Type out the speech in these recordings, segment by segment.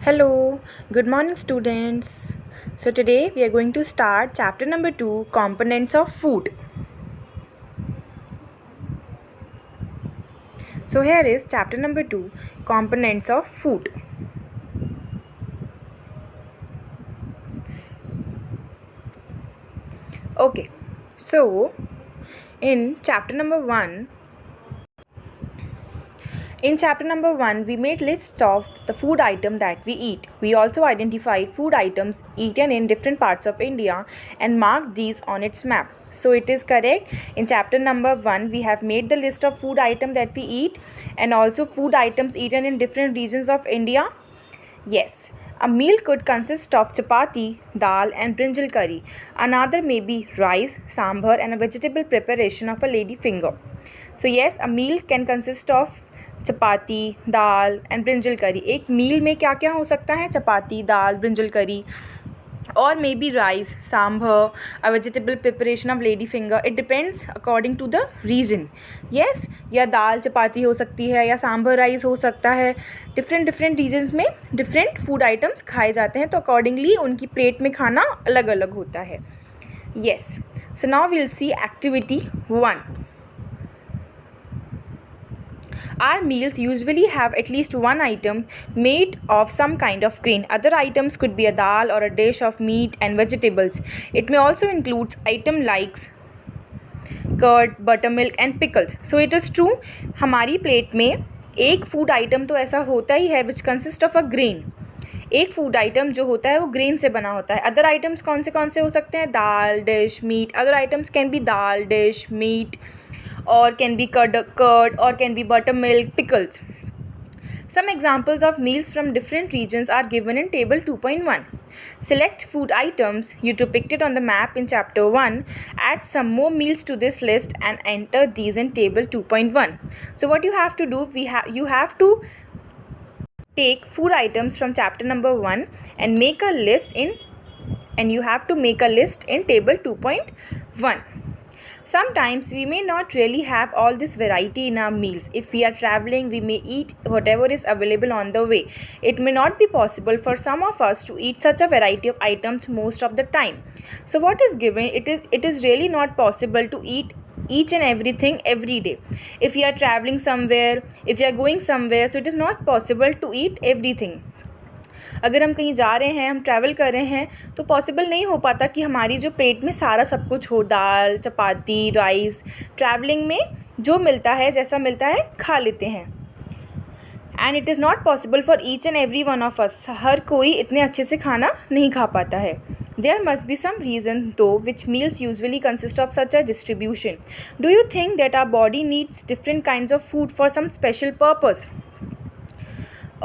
Hello, good morning, students. So, today we are going to start chapter number 2, Components of Food. So, here is chapter number 2, Components of Food. Okay, so in chapter number 1, we made lists of the food item that we eat. We also identified food items eaten in different parts of India and marked these on its map. So it is correct. In chapter number 1, we have made the list of food items that we eat and also food items eaten in different regions of India. Yes. A meal could consist of chapati, dal and brinjal curry. Another may be rice, sambar and a vegetable preparation of a lady finger. So yes, a meal can consist of chapati, dal and brinjal करी. एक मील में क्या क्या हो सकता है? चपाती, दाल, brinjal curry और maybe rice, sambar, a vegetable preparation of lady finger. It depends according to the region. Yes, या दाल चपाती हो सकती है या सांभर राइस हो सकता है. डिफरेंट रीजन्स में डिफरेंट फूड आइटम्स खाए जाते हैं, तो अकॉर्डिंगली उनकी प्लेट में खाना अलग अलग होता है. Yes, so now will see activity 1. Our meals usually have at least one item made of some kind of grain. Other items could be a dal or a dish of meat and vegetables. It may also include items like curd, buttermilk and pickles. So it is true, हमारी plate में एक food item तो ऐसा होता ही है which consist of a grain. एक food item जो होता है वो ग्रेन से बना होता है. अदर आइटम्स कौन से हो सकते हैं? Dal, dish, meat. Other items can be dal, dish, meat, or can be curd or can be buttermilk, pickles. Some examples of meals from different regions are given in table 2.1. Select food items you depicted on the map in chapter 1. Add some more meals to this list and enter these in table 2.1. So what you have to do, you have to take food items from chapter number 1 and make a list in table 2.1. Sometimes we may not really have all this variety in our meals. If we are traveling, we may eat whatever is available on the way. It may not be possible for some of us to eat such a variety of items most of the time. So what is given, it is really not possible to eat each and everything every day. If we are traveling somewhere, if we are going somewhere, so it is not possible to eat everything. अगर हम कहीं जा रहे हैं, हम travel कर रहे हैं, तो पॉसिबल नहीं हो पाता कि हमारी जो प्लेट में सारा सब कुछ हो. दाल, चपाती, राइस, ट्रैवलिंग में जो मिलता है, जैसा मिलता है, खा लेते हैं. And it is not possible for each and every one of us. हर कोई इतने अच्छे से खाना नहीं खा पाता है. There must be some reason though which meals usually consist of such a distribution. Do you think that our body needs different kinds of food for some special purpose?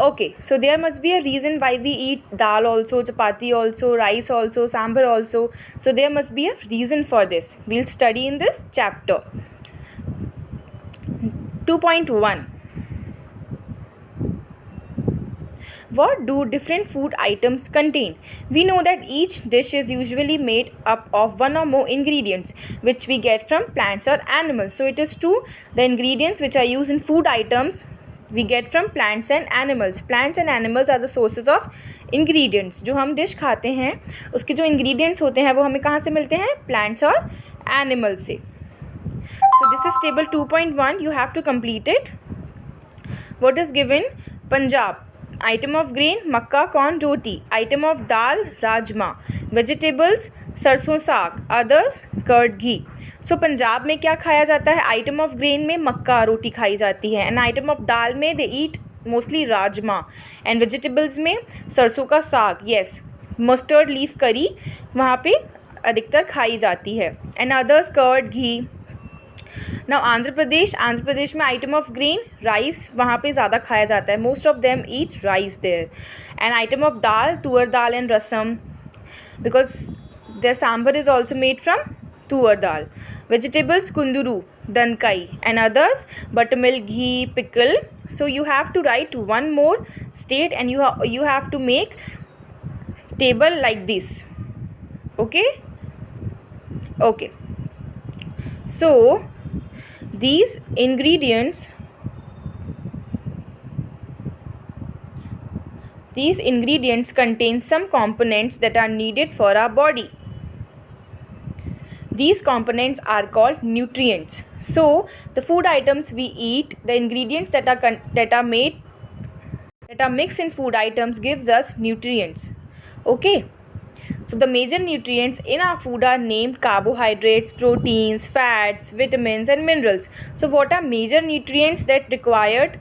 Okay, so there must be a reason why we eat dal also, chapati also, rice also, sambar also. So there must be a reason for this. We'll study in this chapter. 2.1. What do different food items contain? We know that each dish is usually made up of one or more ingredients which we get from plants or animals. So it is true, the ingredients which are used in food items we get from plants and animals. Plants and animals are the sources of ingredients. जो हम dish खाते हैं उसके जो ingredients होते हैं वो हमें कहाँ से मिलते हैं? प्लांट्स और एनिमल्स से. So this is table 2.1. You have to complete it. What is given? Punjab. Item of grain, Mecca, corn, roti. Item of dal, rajma. Vegetables, सरसों साग. Others, कर्ड, घी. सो पंजाब में क्या खाया जाता है? आइटम ऑफ ग्रेन में मक्का रोटी खाई जाती है. एंड आइटम ऑफ दाल में दे ईट मोस्टली राजमा. एंड वेजिटेबल्स में सरसों का साग. येस, मस्टर्ड लीफ करी वहाँ पे अधिकतर खाई जाती है. And others curd, ghee. Now Andhra Pradesh में आइटम ऑफ ग्रेन राइस वहाँ पे ज़्यादा खाया जाता है. Most of them eat rice there. And item of dal toor dal and rasam because there sambar is also made from toor dal. Vegetables, kunduru, dankai, and others, buttermilk, ghee, pickle. So you have to write one more state and you have to make table like this. Okay? Okay. So these ingredients These ingredients contain some components that are needed for our body. These components are called nutrients. So the food items we eat, the ingredients that are mixed in food items gives us nutrients. Okay, so the major nutrients in our food are named carbohydrates, proteins, fats, vitamins and minerals. So what are major nutrients that required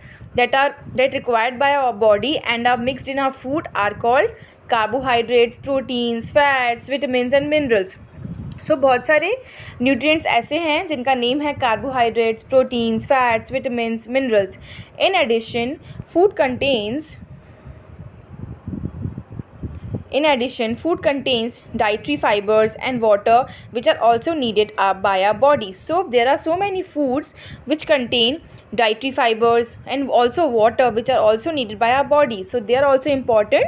by our body and are mixed in our food are called carbohydrates, proteins, fats, vitamins and minerals. सो बहुत सारे nutrients ऐसे हैं जिनका name है carbohydrates, proteins, fats, vitamins, minerals. In addition food contains dietary fibers and water which are also needed by our body. So there are so many foods which contain dietary fibers and also water which are also needed by our body. So they are also important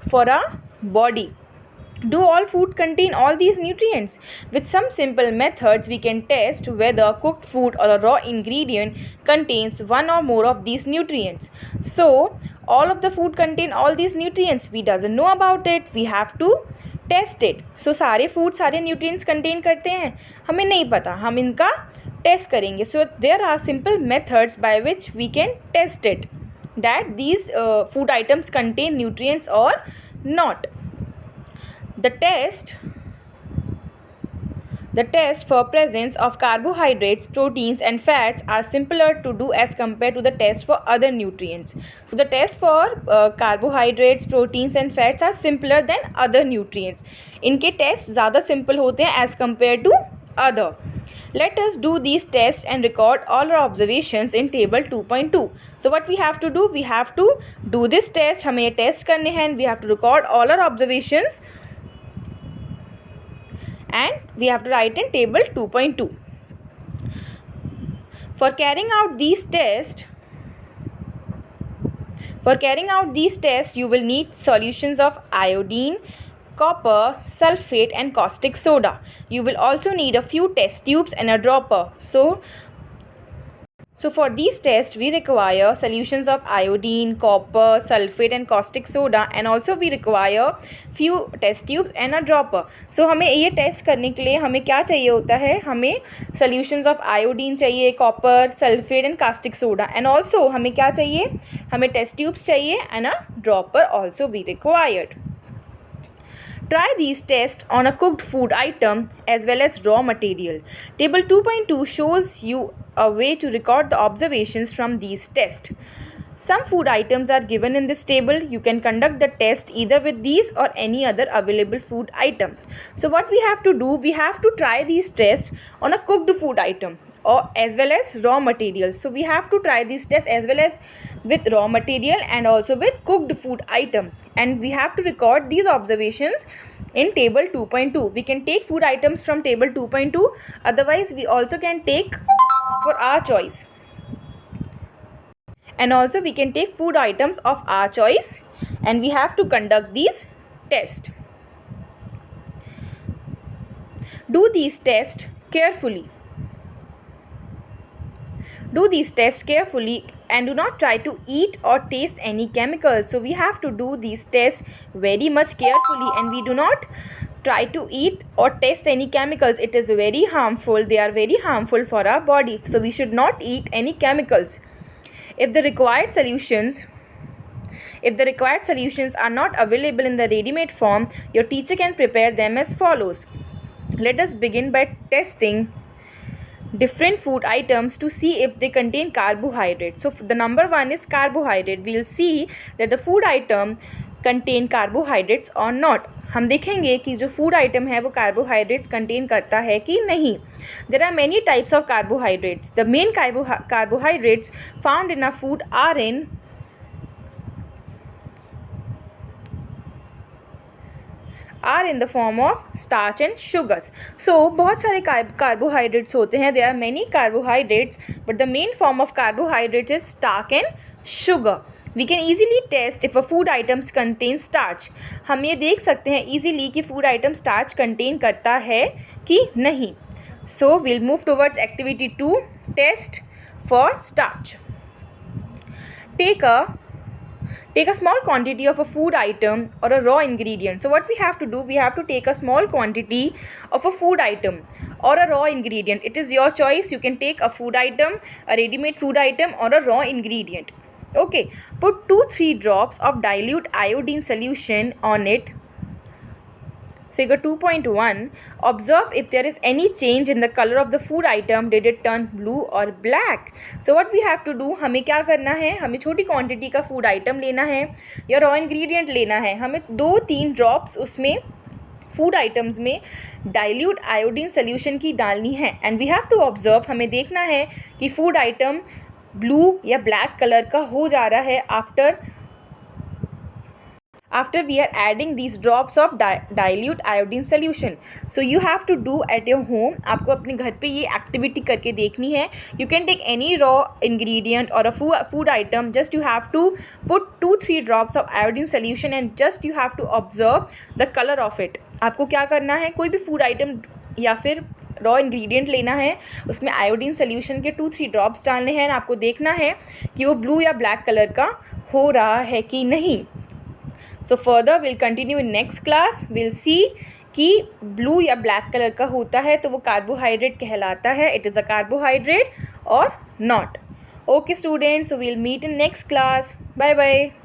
for our body. Do all food contain all these nutrients? With some simple methods, we can test whether cooked food or a raw ingredient contains one or more of these nutrients. So, all of the food contain all these nutrients. We doesn't know about it. We have to test it. So, सारे food सारे nutrients contain करते हैं. हमें नहीं पता. हम इनका test करेंगे. So, there are simple methods by which we can test it. That these food items contain nutrients or not. The test for presence of carbohydrates, proteins and fats are simpler to do as compared to the test for other nutrients. So the test for carbohydrates, proteins and fats are simpler than other nutrients. इनके test ज़्यादा simple होते हैं as compared to other. Let us do these tests and record all our observations in table 2.2. So what we have to do? We have to do this test. हमें ये test करने हैं and we have to record all our observations. And we have to write in table 2.2. For carrying out these tests, you will need solutions of iodine, copper, sulfate and caustic soda. You will also need a few test tubes and a dropper. So for these tests, we require solutions of iodine, copper, sulfate and caustic soda and also we require few test tubes and a dropper. So हमें ये test करने के लिए हमें क्या चाहिए होता है? हमें solutions of iodine चाहिए, copper, sulfate and caustic soda and also हमें क्या चाहिए? हमें test tubes चाहिए and a dropper also be required. Try these tests on a cooked food item as well as raw material. Table 2.2 shows you a way to record the observations from these tests. Some food items are given in this table. You can conduct the test either with these or any other available food items. So what we have to do, we have to try these tests on a cooked food item or as well as raw materials. So we have to try these tests as well as with raw material and also with cooked food item and we have to record these observations in table 2.2. We can take food items from table 2.2, otherwise we also can take for our choice. And also we can take food items of our choice and we have to conduct these tests. Do these tests carefully. Do these tests carefully and do not try to eat or taste any chemicals. So we have to do these tests very much carefully and we do not try to eat or taste any chemicals. It is very harmful. They are very harmful for our body. So we should not eat any chemicals. If the required solutions are not available in the ready-made form, your teacher can prepare them as follows. Let us begin by testing different food items to see if they contain carbohydrates. So the number 1 is carbohydrate. We will see that the food item contain carbohydrates or not. हम देखेंगे कि जो food item है वो carbohydrates contain करता है कि नहीं. There are many types of carbohydrates. The main carbohydrates found in our food are in the form of starch and sugars. So बहुत सारे carbohydrates होते हैं. There are many carbohydrates, but the main form of carbohydrates is starch and sugar. We can easily test if a food items contain starch. हम ये देख सकते हैं easily कि food item starch contain करता है कि नहीं. So we'll move towards activity 2, test for starch. take a small quantity of a food item or a raw ingredient. So what we have to do, we have to take a small quantity of a food item or a raw ingredient. It is your choice. You can take a food item, a ready-made food item, or a raw ingredient. Okay, put 2-3 drops of dilute iodine solution on it. Figure 2.1. Observe if there is any change in the color of the food item. Did it turn blue or black? So what we have to do, हमें क्या करना है, हमें छोटी quantity का food item लेना है या रॉ इंग्रेडिएंट लेना है. हमें 2-3 ड्रॉप्स उसमें फूड आइटम्स में डाइल्यूट आयोडीन सोल्यूशन की डालनी है. And we have to observe, हमें देखना है कि फूड आइटम ब्लू या ब्लैक कलर का हो जा रहा है after we are adding these drops of dilute iodine solution. So you have to do at your home. आपको अपने घर पे ये एक्टिविटी करके देखनी है. You can take any raw ingredient or a food item. Just you have to put 2-3 drops of iodine solution and just you have to observe the color of it. आपको क्या करना है, कोई भी फूड आइटम या फिर raw ingredient लेना है, उसमें आयोडीन सोल्यूशन के 2-3 ड्रॉप्स डालने हैं. आपको देखना है कि वो ब्लू या ब्लैक कलर का हो रहा है कि नहीं. So further we'll continue in next class. We'll see कि ब्लू या ब्लैक कलर का होता है तो वो कार्बोहाइड्रेट कहलाता है. इट इज़ अ कार्बोहाइड्रेट और not. Okay students, so we'll meet in next class. Bye bye.